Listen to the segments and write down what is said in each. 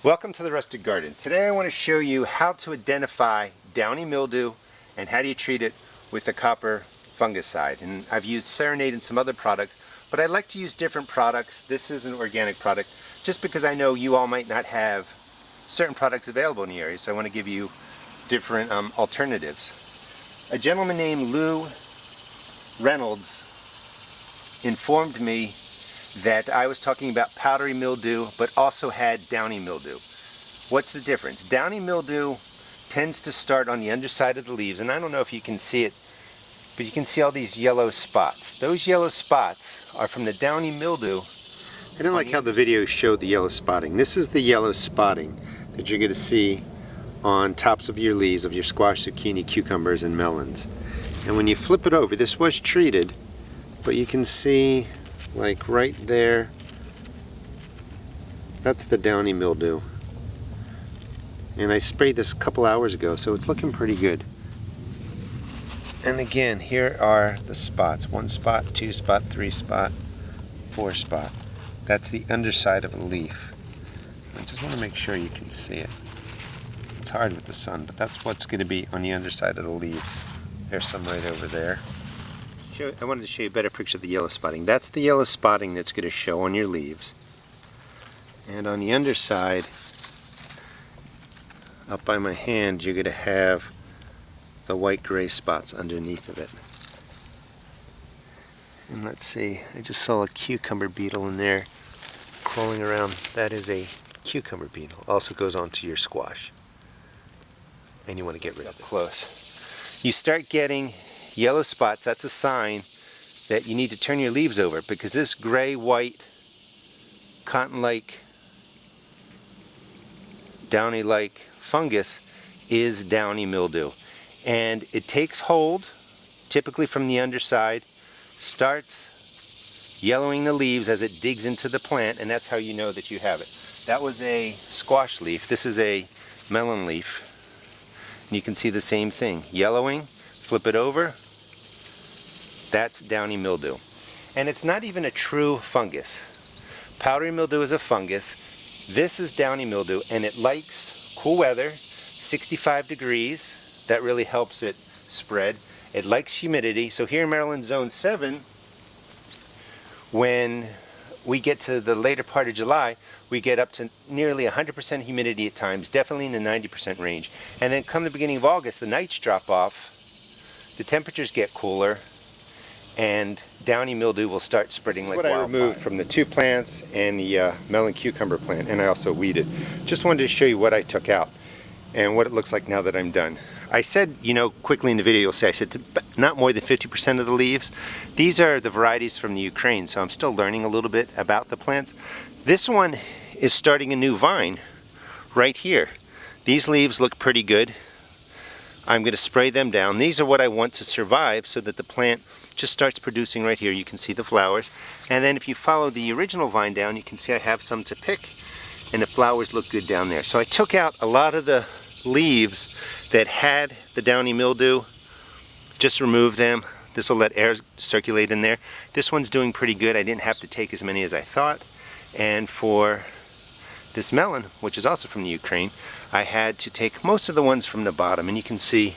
Welcome to the Rustic Garden. Today I want to show you how to identify downy mildew and how do you treat it with the copper fungicide. And I've used Serenade and some other products, but I like to use different products. This is an organic product just because I know you all might not have certain products available in the area, so I want to give you different alternatives. A gentleman named Lou Reynolds informed me that I was talking about powdery mildew but also had downy mildew. What's the difference? Downy mildew tends to start on the underside of the leaves, and I don't know if you can see it, but you can see all these yellow spots. Those yellow spots are from the downy mildew. I don't like how the video showed the yellow spotting. This is the yellow spotting that you're going to see on tops of your leaves of your squash, zucchini, cucumbers, and melons. And when you flip it over, this was treated, but you can see like right there, that's the downy mildew. And I sprayed this a couple hours ago, so it's looking pretty good. And again, here are the spots. 1 spot, 2 spot, 3 spot, 4 spot. That's the underside of a leaf. I just want to make sure you can see it. It's hard with the sun, but that's what's going to be on the underside of the leaf. There's some right over there. I wanted to show you a better picture of the yellow spotting. That's the yellow spotting that's going to show on your leaves. And on the underside, up by my hand, you're going to have the white-gray spots underneath of it. And let's see, I just saw a cucumber beetle in there crawling around. That is a cucumber beetle. Also goes onto your squash. And you want to get rid of it. Close. You start getting yellow spots. That's a sign that you need to turn your leaves over, because this gray-white cotton-like downy-like fungus is downy mildew, and it takes hold typically from the underside, starts yellowing the leaves as it digs into the plant, and that's how you know that you have it. That was a squash leaf. This is a melon leaf, and you can see the same thing, yellowing. Flip it over, that's downy mildew. And it's not even a true fungus. Powdery mildew is a fungus. This is downy mildew, and it likes cool weather, 65 degrees. That really helps it spread. It likes humidity. So here in Maryland, Zone 7, when we get to the later part of July, we get up to nearly 100% humidity at times, definitely in the 90% range. And then come the beginning of August, the nights drop off, the temperatures get cooler, and downy mildew will start spreading like wildfire. What I removed from the 2 plants and the melon cucumber plant, and I also weeded. Just wanted to show you what I took out and what it looks like now that I'm done. I said, quickly in the video, I said not more than 50% of the leaves. These are the varieties from the Ukraine, so I'm still learning a little bit about the plants. This one is starting a new vine right here. These leaves look pretty good. I'm going to spray them down. These are what I want to survive so that the plant just starts producing right here. You can see the flowers. And then if you follow the original vine down, you can see I have some to pick, and the flowers look good down there. So I took out a lot of the leaves that had the downy mildew, just remove them. This will let air circulate in there. This one's doing pretty good. I didn't have to take as many as I thought. And for this melon, which is also from the Ukraine, I had to take most of the ones from the bottom, and you can see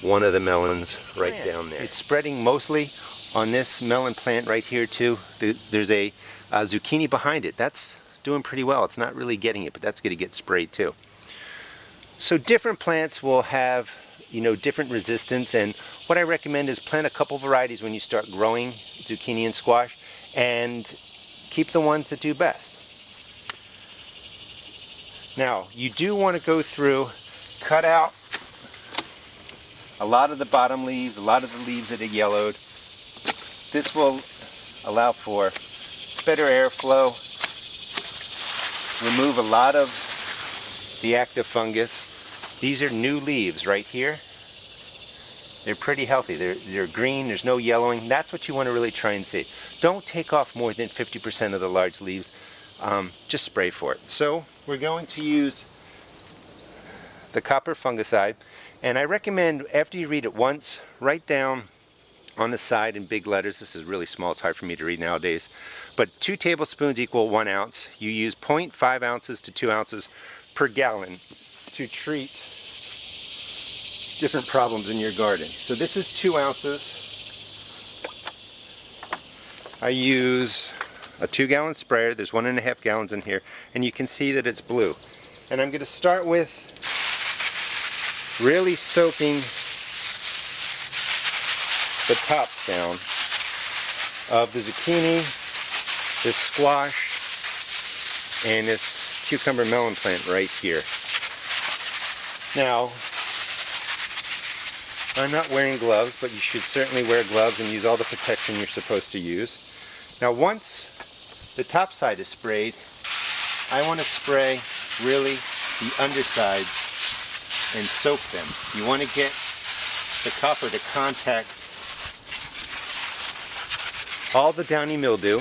one of the melons right down there. It's spreading mostly on this melon plant right here too. There's a zucchini behind it. That's doing pretty well. It's not really getting it, but that's going to get sprayed too. So different plants will have, different resistance, and what I recommend is plant a couple varieties when you start growing zucchini and squash, and keep the ones that do best. Now, you do want to go through, cut out a lot of the bottom leaves, a lot of the leaves that are yellowed. This will allow for better airflow, remove a lot of the active fungus. These are new leaves right here. They're pretty healthy. They're green, there's no yellowing. That's what you want to really try and see. Don't take off more than 50% of the large leaves. Just spray for it. So we're going to use the copper fungicide, and I recommend after you read it once, write down on the side in big letters. This is really small, it's hard for me to read nowadays, but 2 tablespoons equal 1 ounce. You use 0.5 ounces to 2 ounces per gallon to treat different problems in your garden. So this is 2 ounces. I use a 2-gallon sprayer. There's 1.5 gallons in here, and you can see that it's blue. And I'm going to start with really soaking the tops down of the zucchini, this squash, and this cucumber melon plant right here. Now, I'm not wearing gloves, but you should certainly wear gloves and use all the protection you're supposed to use. Now, once the top side is sprayed, I want to spray really the undersides and soak them. You want to get the copper to contact all the downy mildew.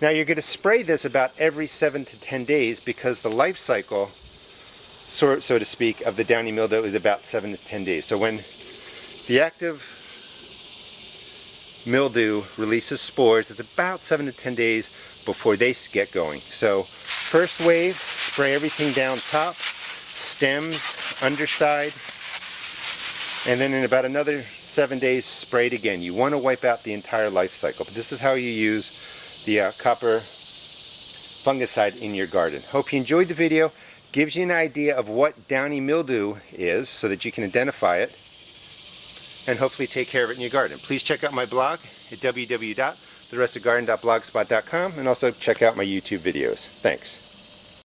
Now you're going to spray this about every 7 to 10 days because the life cycle, so to speak, of the downy mildew is about 7 to 10 days. So when the active mildew releases spores, it's about 7 to 10 days before they get going. So first wave, spray everything down top, stems, underside, and then in about another 7 days, spray it again. You want to wipe out the entire life cycle. But this is how you use the copper fungicide in your garden. Hope you enjoyed the video. Gives you an idea of what downy mildew is so that you can identify it and hopefully take care of it in your garden. Please check out my blog at www.therestedgarden.blogspot.com and also check out my YouTube videos. Thanks.